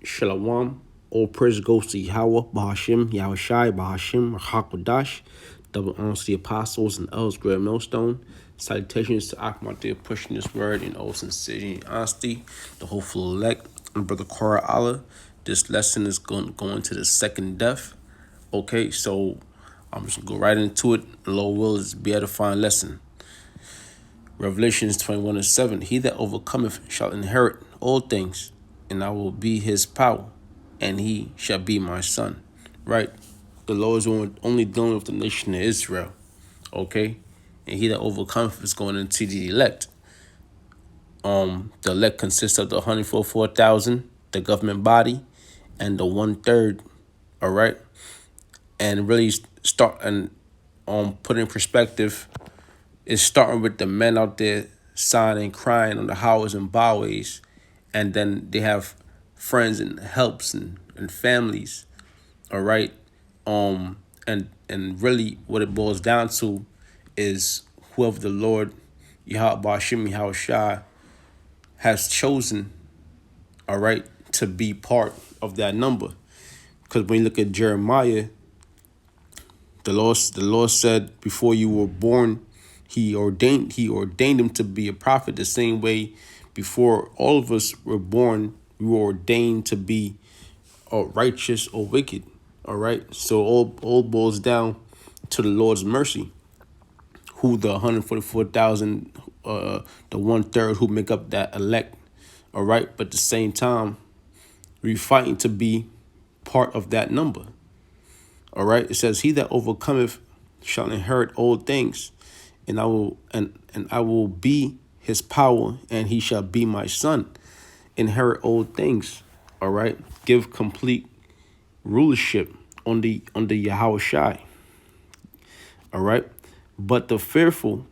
Shalom. All praise goes to Yahweh, Bahashim, Yahushai, Bahashim, Hakwadash, double honors to the apostles and elders, great millstone. Salutations to Akmatir pushing this word in all sincerity and honesty, the hopeful elect, and Brother Korah Allah. This lesson is going to the second death. Okay, so I'm just gonna go right into it. The Lord will is be edifying lesson. Revelations 21:7. He that overcometh shall inherit all things, and I will be his power, and he shall be my son. Right? The Lord is only dealing with the nation of Israel. Okay? And he that overcometh is going into the elect. The elect consists of the 144,000, the government body, and the 1/3. All right? And really start and put in perspective, it's starting with the men out there sighing and crying on the highways and byways, and then they have friends and helps and families, all right? And really what it boils down to is whoever the Lord, Yahweh Bashim Yahushai, has chosen, all right, to be part of that number. Because when you look at Jeremiah, the Lord said, before you were born, he ordained him to be a prophet. The same way, before all of us were born, we were ordained to be righteous or wicked. All right. So all boils down to the Lord's mercy, who the 144,000, the 1/3 who make up that elect. All right. But at the same time, we're fighting to be part of that number. All right. It says, he that overcometh shall inherit all things, and I will be his power, and he shall be my son. Inherit all things. All right. Give complete rulership on the Yahweh Shai. All right. But the fearful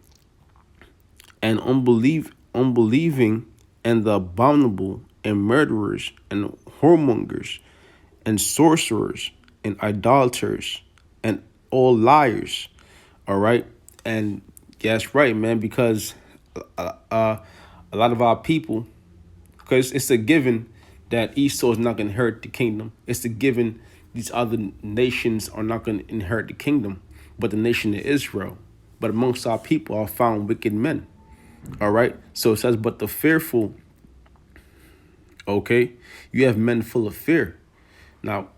and unbelieving and the abominable and murderers and whoremongers and sorcerers and idolaters and all liars. All right. And yeah, that's right, man, because a lot of our people, because it's a given that Esau is not going to inherit the kingdom. It's a given these other nations are not going to inherit the kingdom, but the nation of Israel. But amongst our people are found wicked men. All right. So it says, but the fearful, okay, you have men full of fear. Now,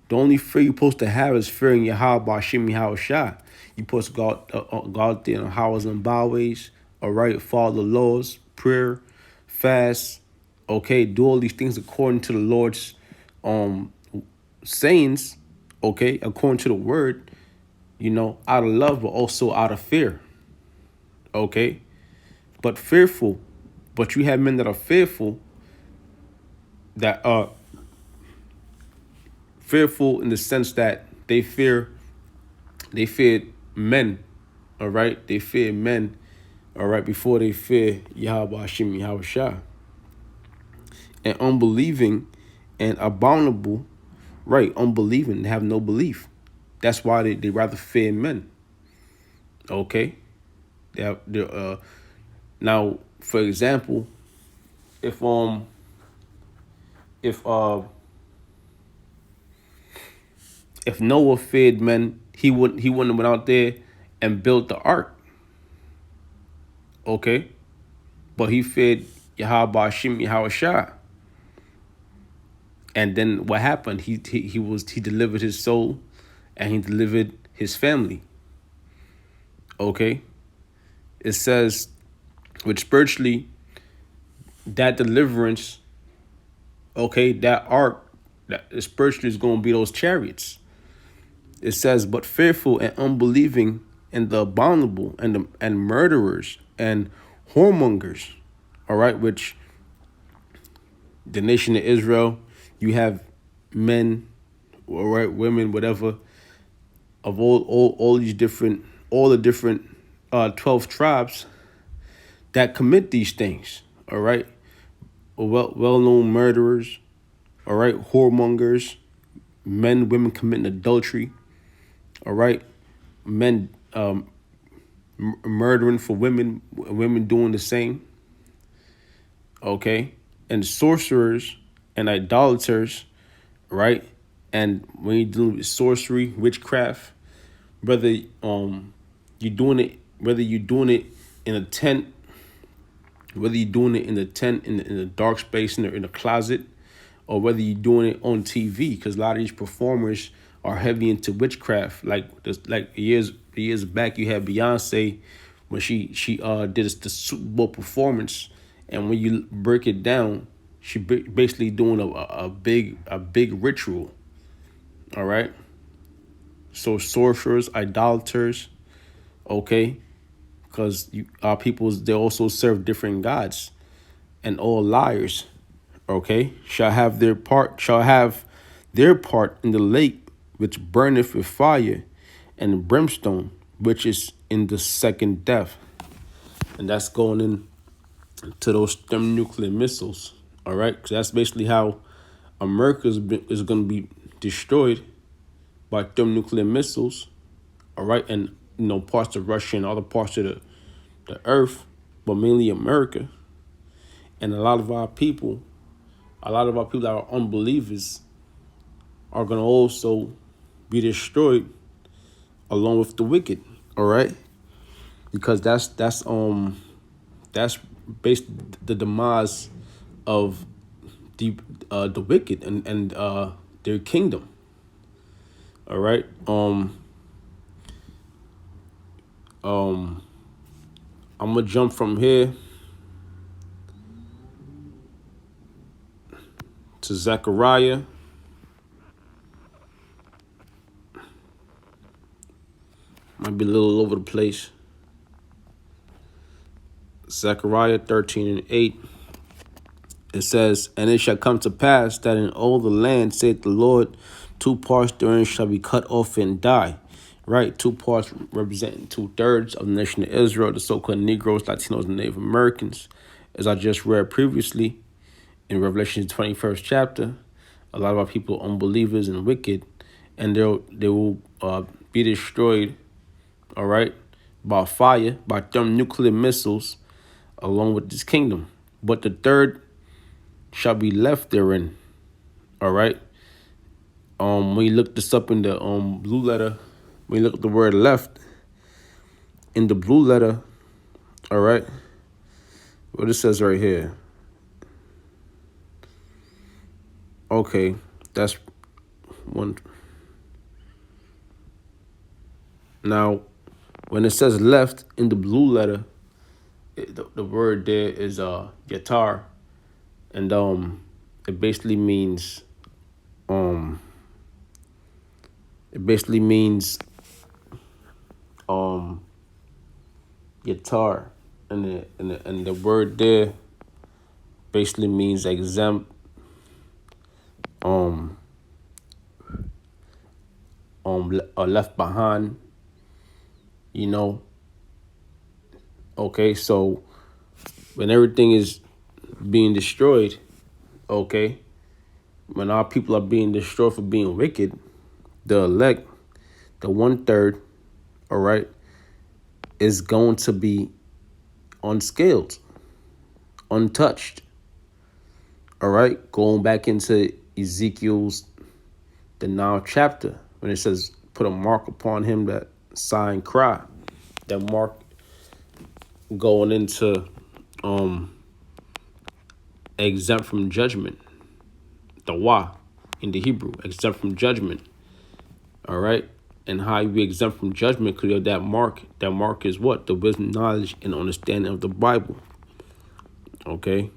the only fear you're supposed to have is fearing Yahweh Bashim Yahushai. You're supposed to go out there on highways and byways, all right, follow the laws, prayer, fast, okay, do all these things according to the Lord's sayings, okay, according to the word, out of love, but also out of fear, okay? But fearful, but you have men that are fearful, that are fearful in the sense that they fear men, all right? They fear men, all right, before they fear Yahweh Hashem Yahushua. And unbelieving and abominable, right? Unbelieving, they have no belief. That's why they rather fear men. Okay? Now, for example, if Noah feared men, he wouldn't have went out there and built the ark. Okay? But he feared Yahweh Hashem Yahushua. And then what happened? He delivered his soul and he delivered his family. Okay? It says, which spiritually, that deliverance, okay, that ark, that spiritually is going to be those chariots. It says, but fearful and unbelieving and the abominable and murderers and whoremongers, all right, which the nation of Israel, you have men, all right, women, whatever, of all these different, all the different 12 tribes that commit these things, all right, well-known murderers, all right, whoremongers, men, women committing adultery, all right, men murdering for women, women doing the same, okay, and sorcerers and idolaters, right? And when you're dealing with sorcery, witchcraft, whether you're doing it, whether you're doing it in a tent, whether you're doing it in the tent, in the dark space, in the closet, or whether you're doing it on TV, because a lot of these performers are heavy into witchcraft. Like years back, you had Beyonce when she did the Super Bowl performance, and when you break it down, she basically doing a big ritual. All right, so sorcerers, idolaters, okay, because our peoples, they also serve different gods, and all liars, okay, shall have their part in the lake which burneth with fire, and brimstone, which is in the second death. And that's going in to those thermonuclear missiles. All right, because that's basically how America is going to be destroyed by thermonuclear missiles. All right, and parts of Russia and other parts of the earth, but mainly America. And a lot of our people that are unbelievers are going to also be destroyed along with the wicked. All right, because that's based the demise of the wicked and their kingdom. All right. I'm gonna jump from here to Zechariah. Might be a little over the place. Zechariah 13:8. It says, "And it shall come to pass that in all the land, saith the Lord, 2 parts therein shall be cut off and die." Right? 2 parts representing 2/3 of the nation of Israel, the so-called Negroes, Latinos, and Native Americans. As I just read previously in Revelation 21st chapter, a lot of our people are unbelievers and wicked, and they will be destroyed, all right, by fire, by thermonuclear missiles, along with this kingdom. But the third shall be left therein. All right. When you look this up in the blue letter, when you look at the word left in the blue letter, all right, what it says right here. Okay, that's one. Now, when it says left in the blue letter, the word there is yatar, and it basically means um it basically means yatar, and the word there basically means exempt, or left behind, you know. Okay, so when everything is being destroyed, okay, when our people are being destroyed for being wicked, the elect, the 1/3, all right, is going to be unscaled, untouched. All right, going back into Ezekiel's the 9th chapter when it says, "Put a mark upon him that sigh and cry." That mark going into exempt from judgment. The wa in the Hebrew, exempt from judgment. All right, and how you be exempt from judgment because you have that mark. That mark is what? The wisdom, knowledge, and understanding of the Bible. Okay.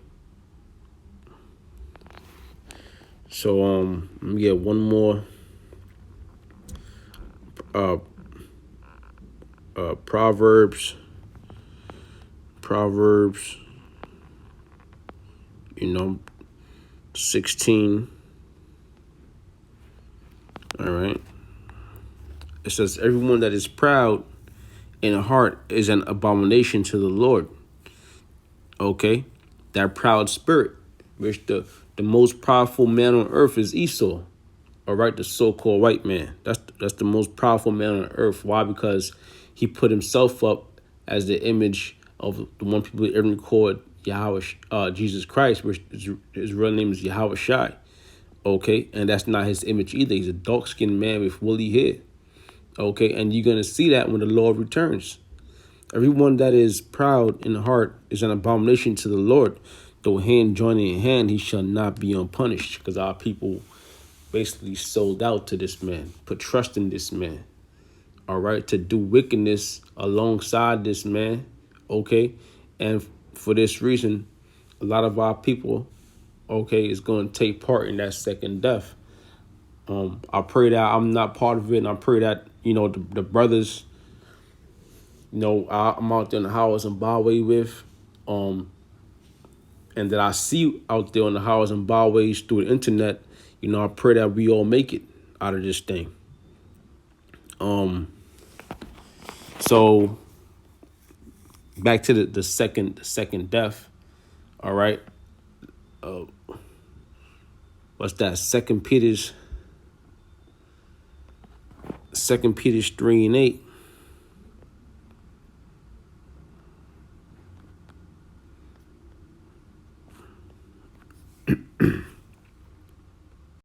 So let me get one more Proverbs, you know, 16. All right. It says, "Everyone that is proud in heart is an abomination to the Lord." Okay. That proud spirit, which the most powerful man on earth is Esau. All right, the so-called white man. That's the most powerful man on earth. Why? Because he put himself up as the image of the one people ever called Yahweh, Jesus Christ, which his real name is Yahweh Shai. Okay, and that's not his image either. He's a dark-skinned man with woolly hair. Okay, and you're gonna see that when the Lord returns. Everyone that is proud in heart is an abomination to the Lord. Though hand joining in hand, he shall not be unpunished. Because our people basically sold out to this man, put trust in this man. All right, to do wickedness alongside this man. Okay, and for this reason, a lot of our people, okay, is going to take part in that second death. I pray that I'm not part of it, and I pray that the brothers, I'm out there in the highways and byways with, and that I see out there on the highways and byways through the internet. I pray that we all make it out of this thing. So back to the second death. All right. What's that? Second Peter's 3:8.